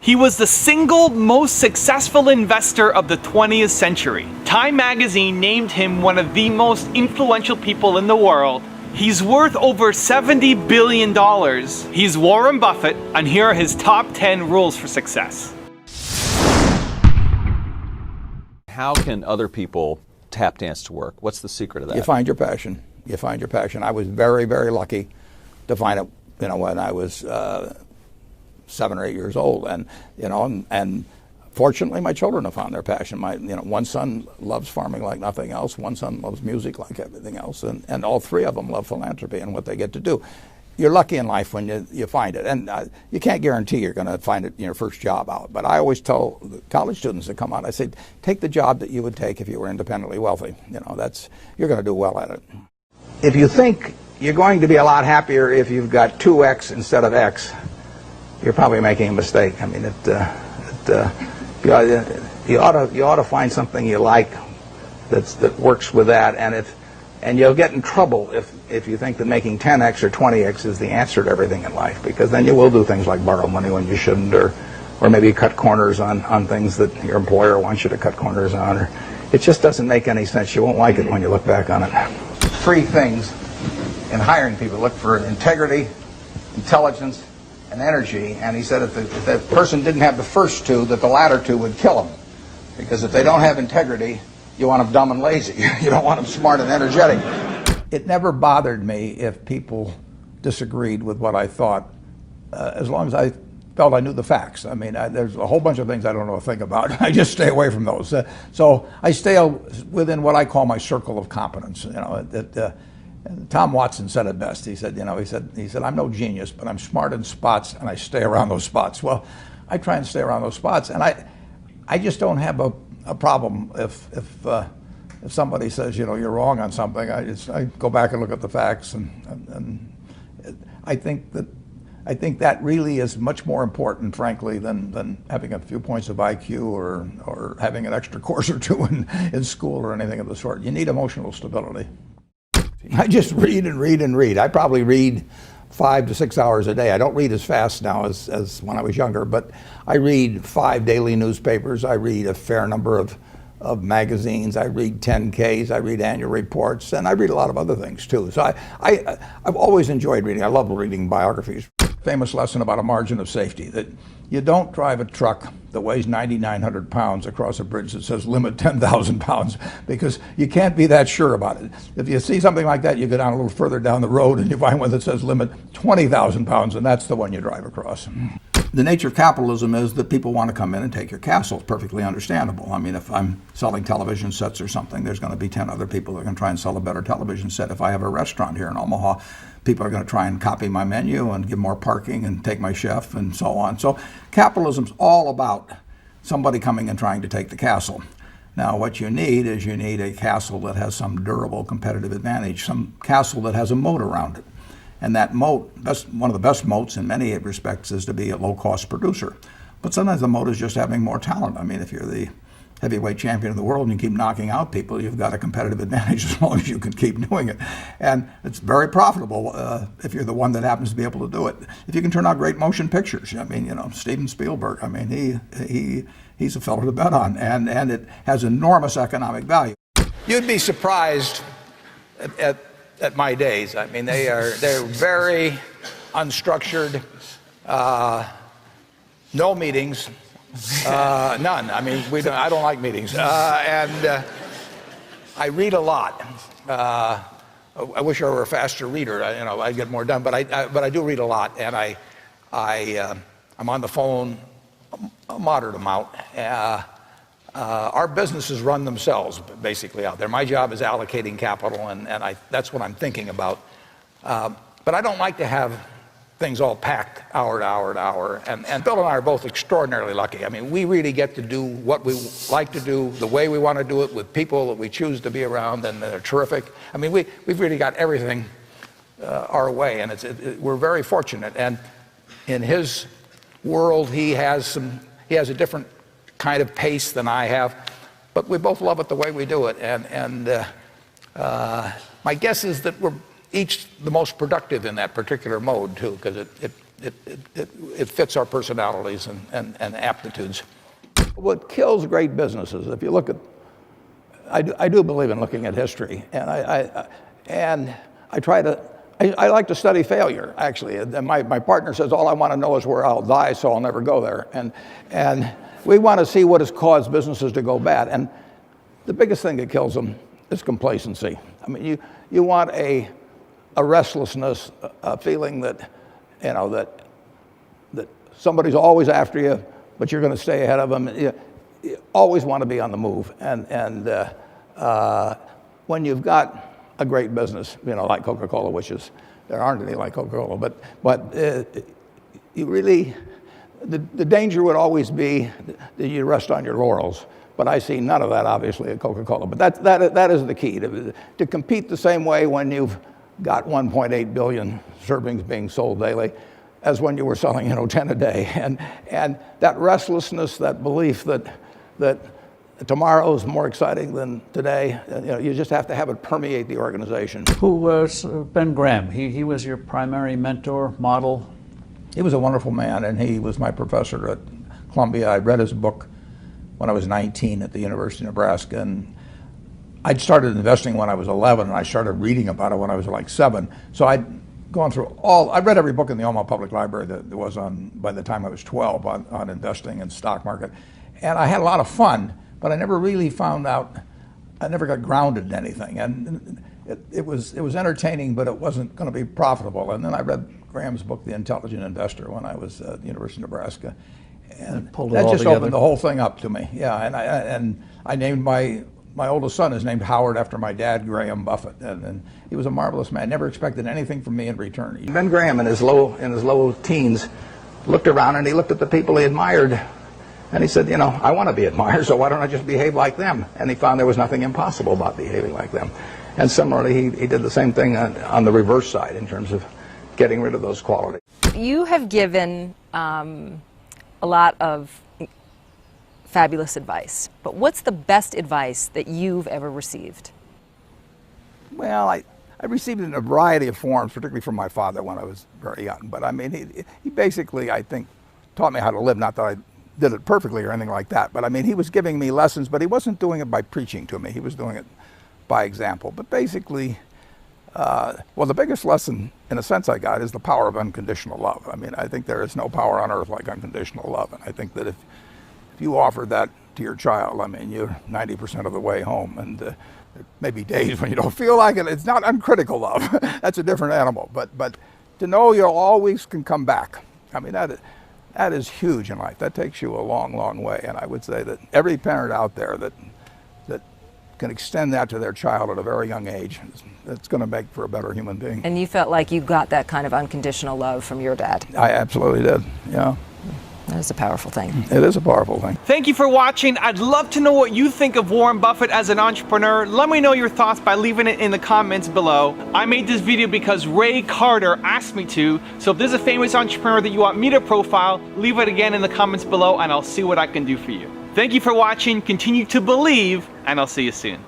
He was the single most successful investor of the 20th century. Time magazine named him one of the most influential people in the world. He's worth over $70 billion. He's Warren Buffett, and here are his top 10 rules for success. How can other people tap dance to work? What's the secret of that? You find your passion. You find your passion. I was very, very lucky to find it, when I was 7 or 8 years old, and fortunately, my children have found their passion. One son loves farming like nothing else. One son loves music like everything else, and all three of them love philanthropy and what they get to do. You're lucky in life when you find it, and you can't guarantee you're going to find it in your first job out. But I always tell the college students that come out, I say, take the job that you would take if you were independently wealthy. You're going to do well at it. If you think you're going to be a lot happier if you've got 2X instead of X, you're probably making a mistake. I mean, you ought to find something you like that works with that, and you'll get in trouble if you think that making 10X or 20X is the answer to everything in life, because then you will do things like borrow money when you shouldn't, or maybe cut corners on things that your employer wants you to cut corners on. Or it just doesn't make any sense. You won't like it when you look back on it. 3 things in hiring people: look for integrity, intelligence, and energy. And he said if the person didn't have the first 2, that the latter 2 would kill them, because if they don't have integrity, you want them dumb and lazy. You don't want them smart and energetic. It never bothered me if people disagreed with what I thought, as long as I felt I knew the facts. I mean, there's a whole bunch of things I don't know a thing about. I just stay away from those. So I stay within what I call my circle of competence. Tom Watson said it best. He said, I'm no genius, but I'm smart in spots, and I stay around those spots. Well, I try and stay around those spots, and I just don't have a problem if somebody says, you're wrong on something. I go back and look at the facts, and I think that really is much more important, frankly, than having a few points of IQ or having an extra course or 2 in school or anything of the sort. You need emotional stability. I just read and read and read. I probably read 5 to 6 hours a day. I don't read as fast now as when I was younger, but I read 5 daily newspapers. I read a fair number of magazines. I read 10Ks. I read annual reports, and I read a lot of other things too. So I've always enjoyed reading. I love reading biographies. Famous lesson about a margin of safety, that you don't drive a truck that weighs 9,900 pounds across a bridge that says limit 10,000 pounds, because you can't be that sure about it. If you see something like that, you go down a little further down the road and you find one that says limit 20,000 pounds, and that's the one you drive across. The nature of capitalism is that people want to come in and take your castle. It's perfectly understandable. I mean, if I'm selling television sets or something, there's going to be 10 other people that are going to try and sell a better television set. If I have a restaurant here in Omaha, people are going to try and copy my menu and give more parking and take my chef and so on. So capitalism's all about somebody coming and trying to take the castle. Now, what you need is a castle that has some durable competitive advantage, some castle that has a moat around it. And that moat, one of the best moats in many respects, is to be a low-cost producer. But sometimes the moat is just having more talent. I mean, if you're the heavyweight champion of the world and you keep knocking out people, you've got a competitive advantage as long as you can keep doing it. And it's very profitable if you're the one that happens to be able to do it. If you can turn out great motion pictures, I mean, Steven Spielberg, I mean, he's a fellow to bet on, and it has enormous economic value. You'd be surprised at my days. I mean, they're very unstructured, no meetings, none. I mean, I don't like meetings, and I read a lot. I wish I were a faster reader. I'd get more done, but I do read a lot, and I'm on the phone a moderate amount. Our businesses run themselves basically out there. My job is allocating capital, and that's what I'm thinking about. But I don't like to have things all packed hour to hour to hour. And Bill and I are both extraordinarily lucky. I mean, we really get to do what we like to do, the way we want to do it, with people that we choose to be around, and they're terrific. I mean, we've really got everything our way, and we're very fortunate. And in his world, he has a different kind of pace than I have, but we both love it the way we do it. And my guess is that we're each the most productive in that particular mode too, because it fits our personalities and aptitudes. What kills great businesses, if you look at, I do believe in looking at history, and I like to study failure, actually. And my partner says, all I want to know is where I'll die, so I'll never go there. And we want to see what has caused businesses to go bad. And the biggest thing that kills them is complacency. I mean, you want a restlessness, a feeling that, you know, that somebody's always after you, but you're going to stay ahead of them. You always want to be on the move. And when you've got a great business, you know, like Coca-Cola, which is, there aren't any like Coca-Cola, but you really, the danger would always be that you rest on your laurels. But I see none of that, obviously, at Coca-Cola. But that is the key, to compete the same way when you've got 1.8 billion servings being sold daily as when you were selling, 10 a day. And that restlessness, that belief that tomorrow is more exciting than today, you just have to have it permeate the organization. Who was Ben Graham? He was your primary mentor, model? He was a wonderful man, and he was my professor at Columbia. I read his book when I was 19 at the University of Nebraska, and I'd started investing when I was 11, and I started reading about it when I was like 7. So I'd gone through I read every book in the Omaha Public Library that there was on, by the time I was 12, on investing and stock market. And I had a lot of fun, but I never really found out, I never got grounded in anything. And it was entertaining, but it wasn't going to be profitable. And then I read Graham's book, The Intelligent Investor, when I was at the University of Nebraska. And that just opened the whole thing up to me. Yeah, and I named my oldest son is named Howard after my dad, Graham Buffett, and he was a marvelous man. Never expected anything from me in return. Ben Graham, in his low teens, looked around and he looked at the people he admired, and he said, I want to be admired, so why don't I just behave like them? And he found there was nothing impossible about behaving like them. And similarly, he did the same thing on the reverse side in terms of getting rid of those qualities. You have given a lot of fabulous advice, but what's the best advice that you've ever received? Well, I received it in a variety of forms, particularly from my father when I was very young. But I mean, he basically, I think, taught me how to live. Not that I did it perfectly or anything like that, but I mean, he was giving me lessons, but he wasn't doing it by preaching to me. He was doing it by example. But basically, well, the biggest lesson, in a sense, I got is the power of unconditional love. I mean, I think there is no power on earth like unconditional love. And I think that if you offer that to your child, I mean, you're 90% of the way home. And there may be days when you don't feel like it. It's not uncritical love. That's a different animal. But to know you always can come back, I mean, that is huge in life. That takes you a long, long way. And I would say that every parent out there that can extend that to their child at a very young age, it's going to make for a better human being. And you felt like you got that kind of unconditional love from your dad? I absolutely did, yeah. That is a powerful thing. It is a powerful thing. Thank you for watching. I'd love to know what you think of Warren Buffett as an entrepreneur. Let me know your thoughts by leaving it in the comments below. I made this video because Ray Carter asked me to, so if there's a famous entrepreneur that you want me to profile, leave it again in the comments below and I'll see what I can do for you. Thank you for watching, continue to believe, and I'll see you soon.